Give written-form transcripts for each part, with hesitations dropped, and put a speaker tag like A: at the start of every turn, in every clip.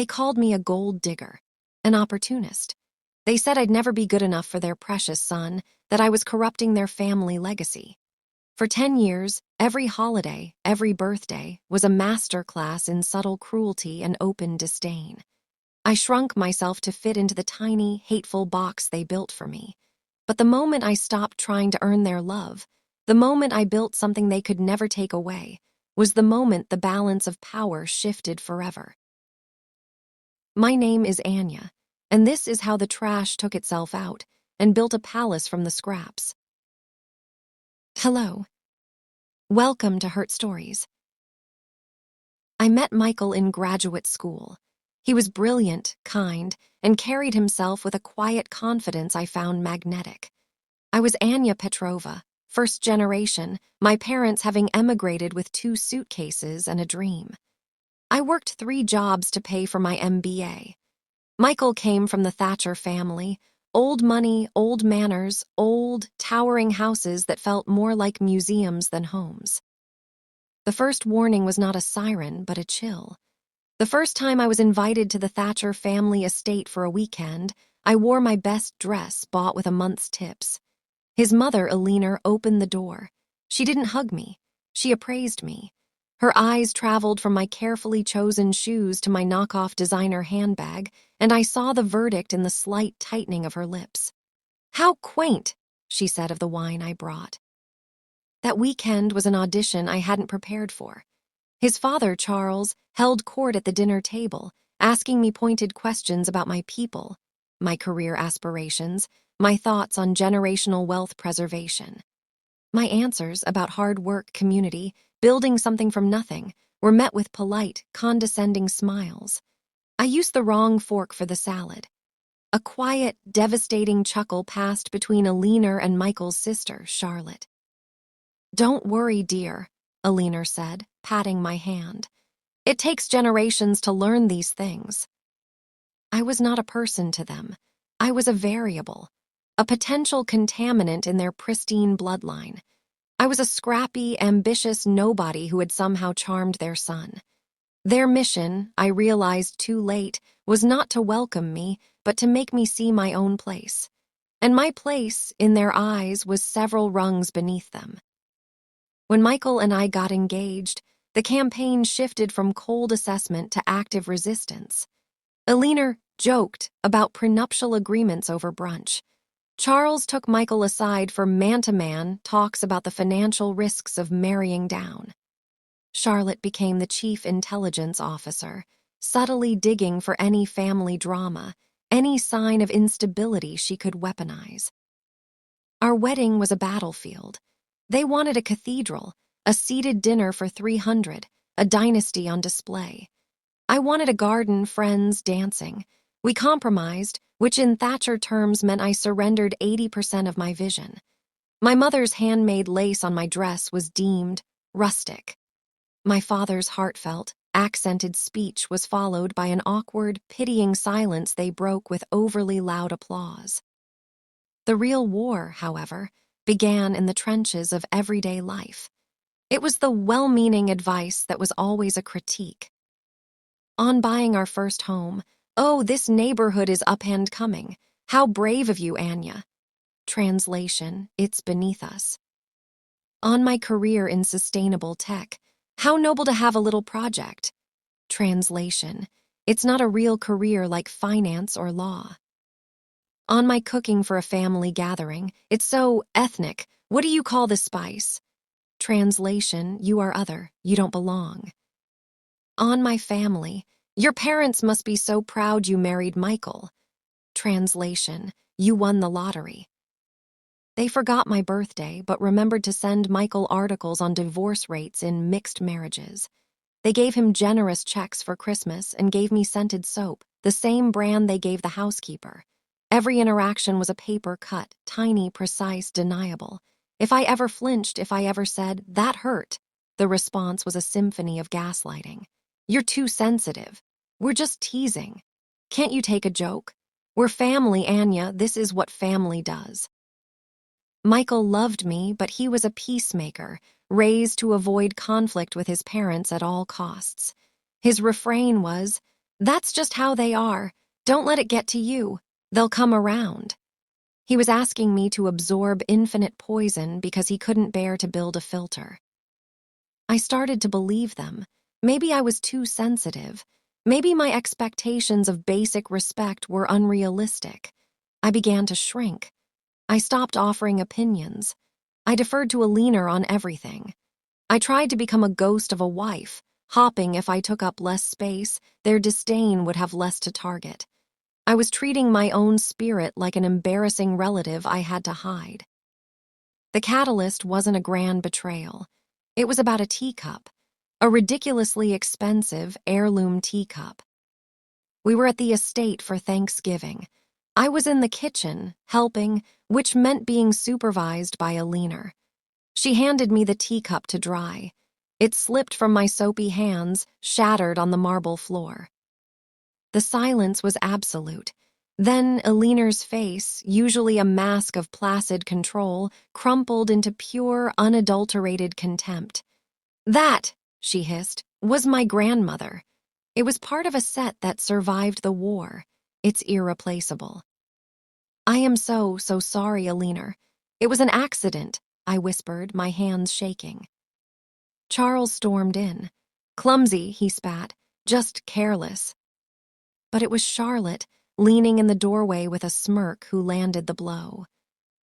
A: They called me a gold digger, an opportunist. They said I'd never be good enough for their precious son, that I was corrupting their family legacy. For 10 years, every holiday, every birthday, was a master class in subtle cruelty and open disdain. I shrunk myself to fit into the tiny, hateful box they built for me. But the moment I stopped trying to earn their love, the moment I built something they could never take away, was the moment the balance of power shifted forever. My name is Anya, and this is how the trash took itself out and built a palace from the scraps. Hello. Welcome to Hurt Stories. I met Michael in graduate school. He was brilliant, kind, and carried himself with a quiet confidence I found magnetic. I was Anya Petrova, first generation, my parents having emigrated with 2 suitcases and a dream. I worked 3 jobs to pay for my MBA. Michael came from the Thatcher family, old money, old manners, old, towering houses that felt more like museums than homes. The first warning was not a siren, but a chill. The first time I was invited to the Thatcher family estate for a weekend, I wore my best dress bought with a month's tips. His mother, Eleanor, opened the door. She didn't hug me. She appraised me. Her eyes traveled from my carefully chosen shoes to my knockoff designer handbag, and I saw the verdict in the slight tightening of her lips. "How quaint," she said of the wine I brought. That weekend was an audition I hadn't prepared for. His father, Charles, held court at the dinner table, asking me pointed questions about my people, my career aspirations, my thoughts on generational wealth preservation. My answers about hard work, community, building something from nothing, were met with polite, condescending smiles. I used the wrong fork for the salad. A quiet, devastating chuckle passed between Eleanor and Michael's sister, Charlotte. "Don't worry, dear," Eleanor said, patting my hand. "It takes generations to learn these things." I was not a person to them. I was a variable, a potential contaminant in their pristine bloodline. I was a scrappy, ambitious nobody who had somehow charmed their son. Their mission, I realized too late, was not to welcome me, but to make me see my own place. And my place, in their eyes, was several rungs beneath them. When Michael and I got engaged, the campaign shifted from cold assessment to active resistance. Eleanor joked about prenuptial agreements over brunch. Charles took Michael aside for man-to-man talks about the financial risks of marrying down. Charlotte became the chief intelligence officer, subtly digging for any family drama, any sign of instability she could weaponize. Our wedding was a battlefield. They wanted a cathedral, a seated dinner for 300, a dynasty on display. I wanted a garden, friends, dancing. We compromised, which in Thatcher terms meant I surrendered 80% of my vision. My mother's handmade lace on my dress was deemed rustic. My father's heartfelt, accented speech was followed by an awkward, pitying silence they broke with overly loud applause. The real war, however, began in the trenches of everyday life. It was the well-meaning advice that was always a critique. On buying our first home, "Oh, this neighborhood is up and coming. How brave of you, Anya." Translation, "It's beneath us." On my career in sustainable tech, "How noble to have a little project." Translation, "It's not a real career like finance or law." On my cooking for a family gathering, "It's so ethnic. What do you call the spice?" Translation, "You are other. You don't belong." On my family, "Your parents must be so proud you married Michael." Translation, "You won the lottery." They forgot my birthday, but remembered to send Michael articles on divorce rates in mixed marriages. They gave him generous checks for Christmas and gave me scented soap, the same brand they gave the housekeeper. Every interaction was a paper cut, tiny, precise, deniable. If I ever flinched, if I ever said, "That hurt," the response was a symphony of gaslighting. "You're too sensitive. We're just teasing. Can't you take a joke? We're family, Anya. This is what family does." Michael loved me, but he was a peacemaker, raised to avoid conflict with his parents at all costs. His refrain was, That's just how they are. Don't let it get to you. They'll come around. He was asking me to absorb infinite poison because he couldn't bear to build a filter. I started to believe them. Maybe I was too sensitive. Maybe my expectations of basic respect were unrealistic. I began to shrink. I stopped offering opinions. I deferred to a leaner on everything. I tried to become a ghost of a wife, hopping if I took up less space, their disdain would have less to target. I was treating my own spirit like an embarrassing relative I had to hide. The catalyst wasn't a grand betrayal. It was about a teacup, a ridiculously expensive heirloom teacup. We were at the estate for Thanksgiving. I was in the kitchen, helping, which meant being supervised by a leaner. She handed me the teacup to dry. It slipped from my soapy hands, shattered on the marble floor. The silence was absolute. Then Eleanor's face, usually a mask of placid control, crumpled into pure, unadulterated contempt. That, she hissed, was my grandmother. It was part of a set that survived the war. It's irreplaceable. I am so sorry, Eleanor. It was an accident, I whispered, my hands shaking. Charles stormed in. Clumsy, he spat, just careless. But it was Charlotte, leaning in the doorway with a smirk, who landed the blow.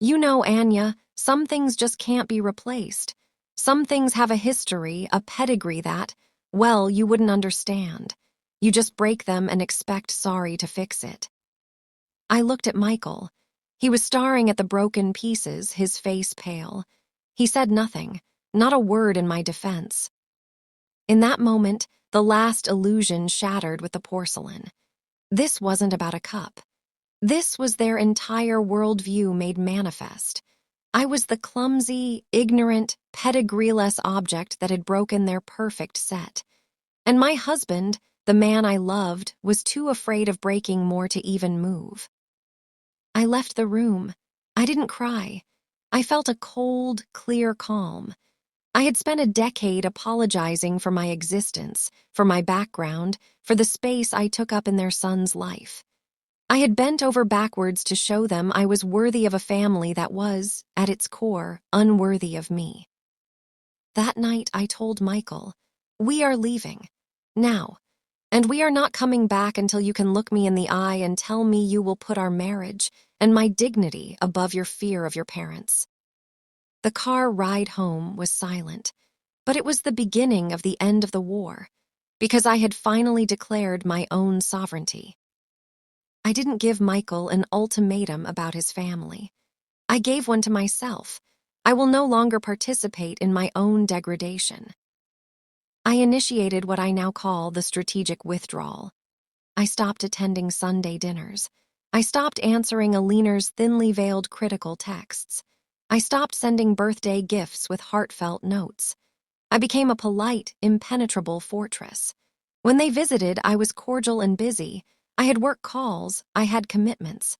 A: You know, Anya, some things just can't be replaced. Some things have a history, a pedigree that, well, you wouldn't understand. You just break them and expect sorry to fix it. I looked at Michael. He was staring at the broken pieces, his face pale. He said nothing, not a word in my defense. In that moment, the last illusion shattered with the porcelain. This wasn't about a cup. This was their entire worldview made manifest. I was the clumsy, ignorant, pedigree-less object that had broken their perfect set. And my husband, the man I loved, was too afraid of breaking more to even move. I left the room. I didn't cry. I felt a cold, clear calm. I had spent a decade apologizing for my existence, for my background, for the space I took up in their son's life. I had bent over backwards to show them I was worthy of a family that was, at its core, unworthy of me. That night I told Michael, we are leaving. Now. And we are not coming back until you can look me in the eye and tell me you will put our marriage and my dignity above your fear of your parents. The car ride home was silent, but it was the beginning of the end of the war, because I had finally declared my own sovereignty. I didn't give Michael an ultimatum about his family. I gave one to myself. I will no longer participate in my own degradation. I initiated what I now call the strategic withdrawal. I stopped attending Sunday dinners. I stopped answering Eleanor's thinly veiled critical texts. I stopped sending birthday gifts with heartfelt notes. I became a polite, impenetrable fortress. When they visited, I was cordial and busy. I had work calls. I had commitments.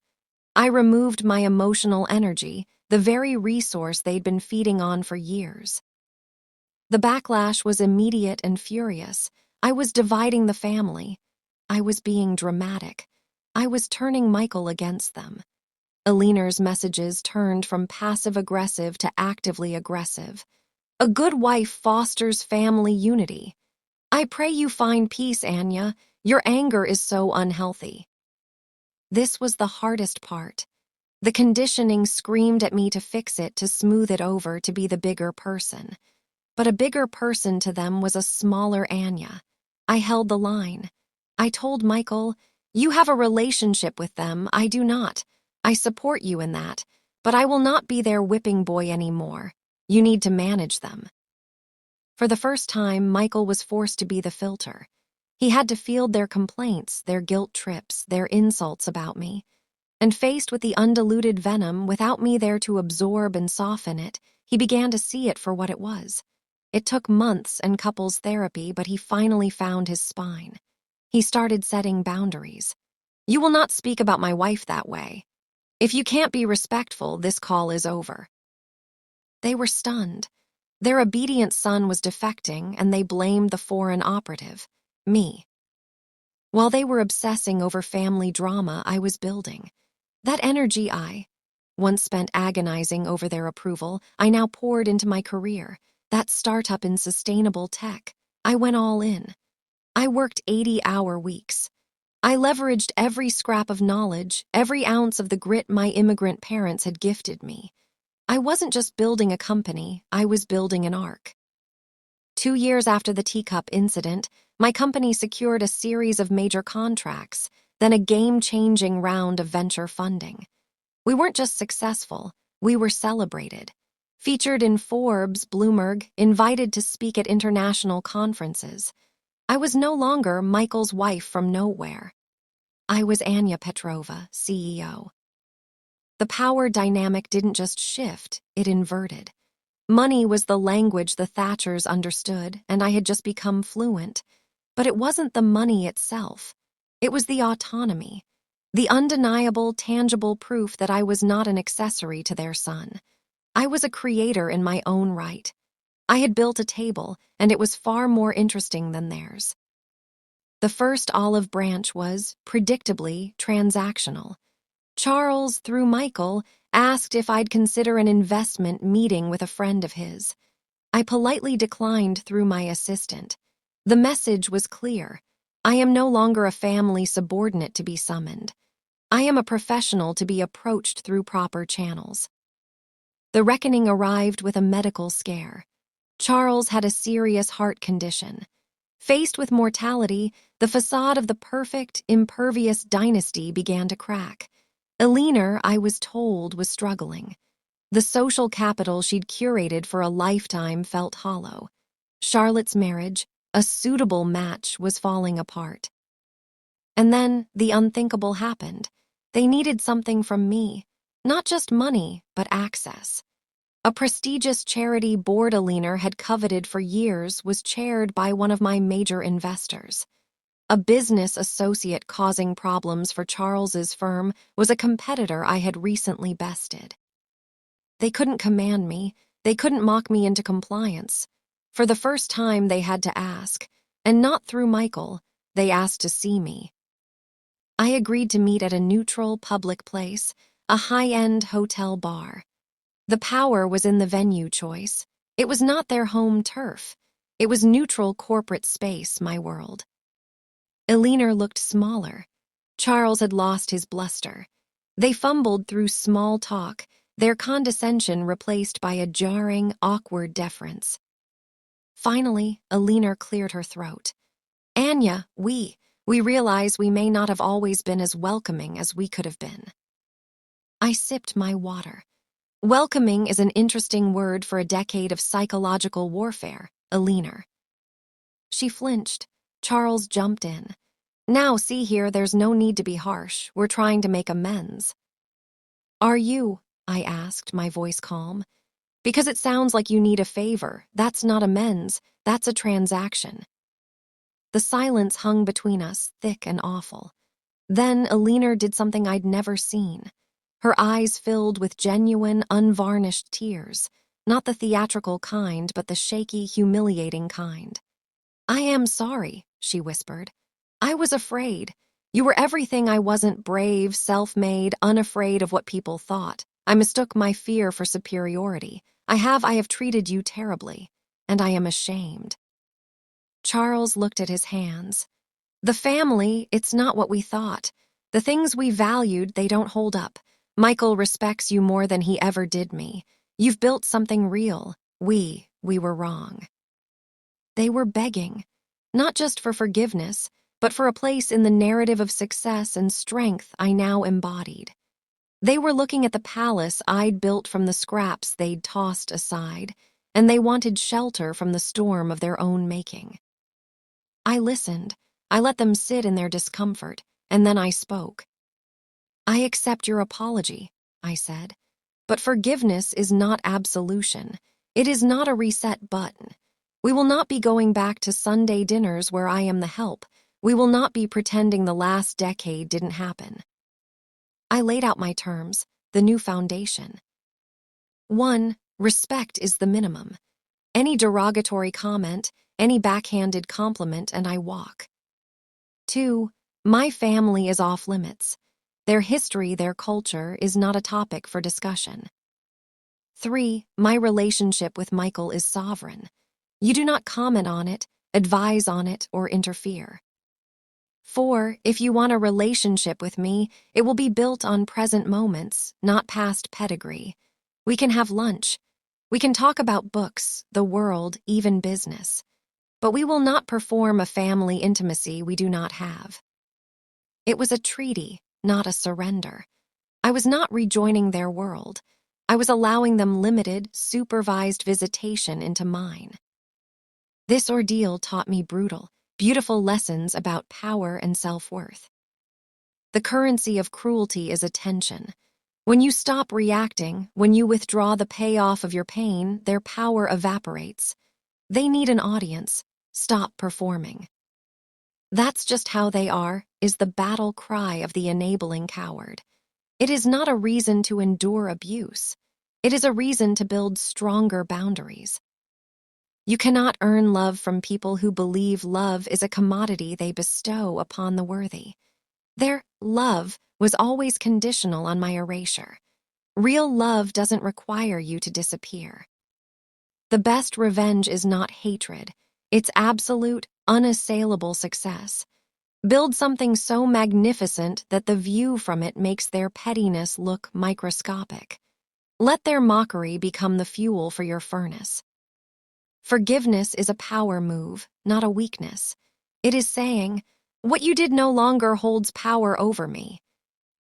A: I removed my emotional energy, the very resource they'd been feeding on for years. The backlash was immediate and furious. I was dividing the family. I was being dramatic. I was turning Michael against them. Eleanor's messages turned from passive-aggressive to actively aggressive. A good wife fosters family unity. I pray you find peace, Anya. Your anger is so unhealthy. This was the hardest part. The conditioning screamed at me to fix it, to smooth it over, to be the bigger person. But a bigger person to them was a smaller Anya. I held the line. I told Michael, you have a relationship with them, I do not. I support you in that, but I will not be their whipping boy anymore. You need to manage them. For the first time, Michael was forced to be the filter. He had to field their complaints, their guilt trips, their insults about me. And faced with the undiluted venom, without me there to absorb and soften it, he began to see it for what it was. It took months and couples therapy, but he finally found his spine. He started setting boundaries. You will not speak about my wife that way. If you can't be respectful, this call is over. They were stunned. Their obedient son was defecting, and they blamed the foreign operative, me. while they were obsessing over family drama I was building. That energy I once spent agonizing over their approval, I now poured into my career. That startup in sustainable tech, I went all in. I worked 80-hour weeks. I leveraged every scrap of knowledge, every ounce of the grit my immigrant parents had gifted me. I wasn't just building a company, I was building an arc. 2 years after the teacup incident, my company secured a series of major contracts, then a game-changing round of venture funding. We weren't just successful, we were celebrated. Featured in Forbes, Bloomberg, invited to speak at international conferences. I was no longer Michael's wife from nowhere. I was Anya Petrova, CEO. The power dynamic didn't just shift, it inverted. Money was the language the Thatchers understood, and I had just become fluent. But it wasn't the money itself. It was the autonomy, the undeniable, tangible proof that I was not an accessory to their son. I was a creator in my own right. I had built a table, and it was far more interesting than theirs. The first olive branch was, predictably, transactional. Charles, through Michael, asked if I'd consider an investment meeting with a friend of his. I politely declined through my assistant. The message was clear. I am no longer a family subordinate to be summoned. I am a professional to be approached through proper channels. The reckoning arrived with a medical scare. Charles had a serious heart condition. Faced with mortality, the facade of the perfect, impervious dynasty began to crack. Eleanor, I was told, was struggling. The social capital she'd curated for a lifetime felt hollow. Charlotte's marriage, a suitable match, was falling apart. And then the unthinkable happened. They needed something from me, not just money, but access. A prestigious charity board Eleanor had coveted for years was chaired by one of my major investors. A business associate causing problems for Charles's firm was a competitor I had recently bested. They couldn't command me, they couldn't mock me into compliance. For the first time they had to ask, and not through Michael, they asked to see me. I agreed to meet at a neutral public place, a high-end hotel bar. The power was in the venue choice. It was not their home turf. It was neutral corporate space, my world. Eleanor looked smaller. Charles had lost his bluster. They fumbled through small talk, their condescension replaced by a jarring, awkward deference. Finally, Eleanor cleared her throat. Anya, we realize we may not have always been as welcoming as we could have been. I sipped my water. Welcoming is an interesting word for a decade of psychological warfare, Eleanor. She flinched. Charles jumped in. Now, see here, there's no need to be harsh. We're trying to make amends. Are you? I asked, my voice calm. Because it sounds like you need a favor. That's not amends. That's a transaction. The silence hung between us, thick and awful. Then Eleanor did something I'd never seen. Her eyes filled with genuine, unvarnished tears, not the theatrical kind, but the shaky, humiliating kind. I am sorry, she whispered. I was afraid. You were everything I wasn't: brave, self-made, unafraid of what people thought. I mistook my fear for superiority. I have treated you terribly, and I am ashamed. Charles looked at his hands. The family, it's not what we thought. The things we valued, they don't hold up. Michael respects you more than he ever did me. You've built something real. We were wrong. They were begging, not just for forgiveness, but for a place in the narrative of success and strength I now embodied. They were looking at the palace I'd built from the scraps they'd tossed aside, and they wanted shelter from the storm of their own making. I listened. I let them sit in their discomfort, and then I spoke. I accept your apology, I said, but forgiveness is not absolution. It is not a reset button. We will not be going back to Sunday dinners where I am the help. We will not be pretending the last decade didn't happen. I laid out my terms, the new foundation. 1. Respect is the minimum. Any derogatory comment, any backhanded compliment, and I walk. 2. My family is off limits. Their history, their culture is not a topic for discussion. 3. My relationship with Michael is sovereign. You do not comment on it, advise on it, or interfere. 4. If you want a relationship with me, it will be built on present moments, not past pedigree. We can have lunch. We can talk about books, the world, even business. But we will not perform a family intimacy we do not have. It was a treaty, not a surrender. I was not rejoining their world. I was allowing them limited, supervised visitation into mine. This ordeal taught me brutal, beautiful lessons about power and self-worth. The currency of cruelty is attention. When you stop reacting, when you withdraw the payoff of your pain, their power evaporates. They need an audience. Stop performing. That's just how they are, is the battle cry of the enabling coward. It is not a reason to endure abuse. It is a reason to build stronger boundaries. You cannot earn love from people who believe love is a commodity they bestow upon the worthy. Their love was always conditional on my erasure. Real love doesn't require you to disappear. The best revenge is not hatred. It's absolute, unassailable success. Build something so magnificent that the view from it makes their pettiness look microscopic. Let their mockery become the fuel for your furnace. Forgiveness is a power move, not a weakness. It is saying, what you did no longer holds power over me.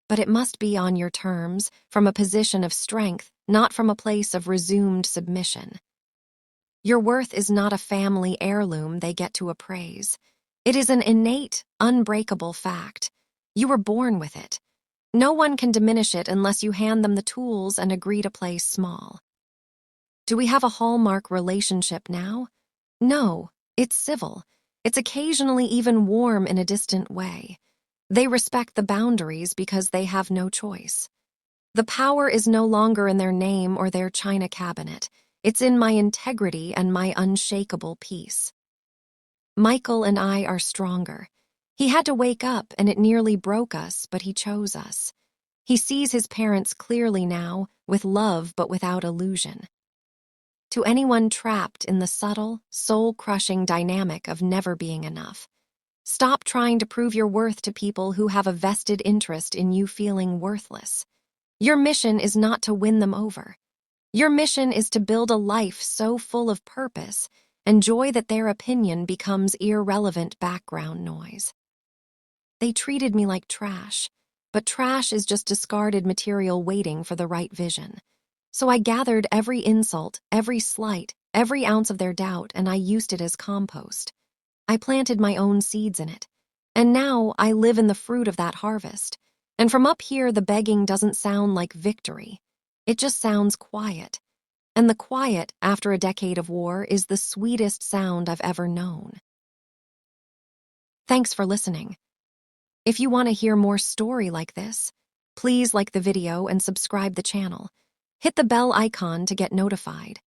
A: But it must be on your terms, from a position of strength, not from a place of resumed submission. Your worth is not a family heirloom they get to appraise. It is an innate, unbreakable fact. You were born with it. No one can diminish it unless you hand them the tools and agree to play small. Do we have a hallmark relationship now? No, it's civil. It's occasionally even warm in a distant way. They respect the boundaries because they have no choice. The power is no longer in their name or their china cabinet. It's in my integrity and my unshakable peace. Michael and I are stronger. He had to wake up and it nearly broke us, but he chose us. He sees his parents clearly now, with love but without illusion. To anyone trapped in the subtle, soul-crushing dynamic of never being enough, stop trying to prove your worth to people who have a vested interest in you feeling worthless. Your mission is not to win them over. Your mission is to build a life so full of purpose and joy that their opinion becomes irrelevant background noise. They treated me like trash, but trash is just discarded material waiting for the right vision. So I gathered every insult, every slight, every ounce of their doubt, and I used it as compost. I planted my own seeds in it. And now I live in the fruit of that harvest. And from up here, the begging doesn't sound like victory. It just sounds quiet. And the quiet, after a decade of war, is the sweetest sound I've ever known. Thanks for listening. If you want to hear more story like this, please like the video and subscribe the channel. Hit the bell icon to get notified.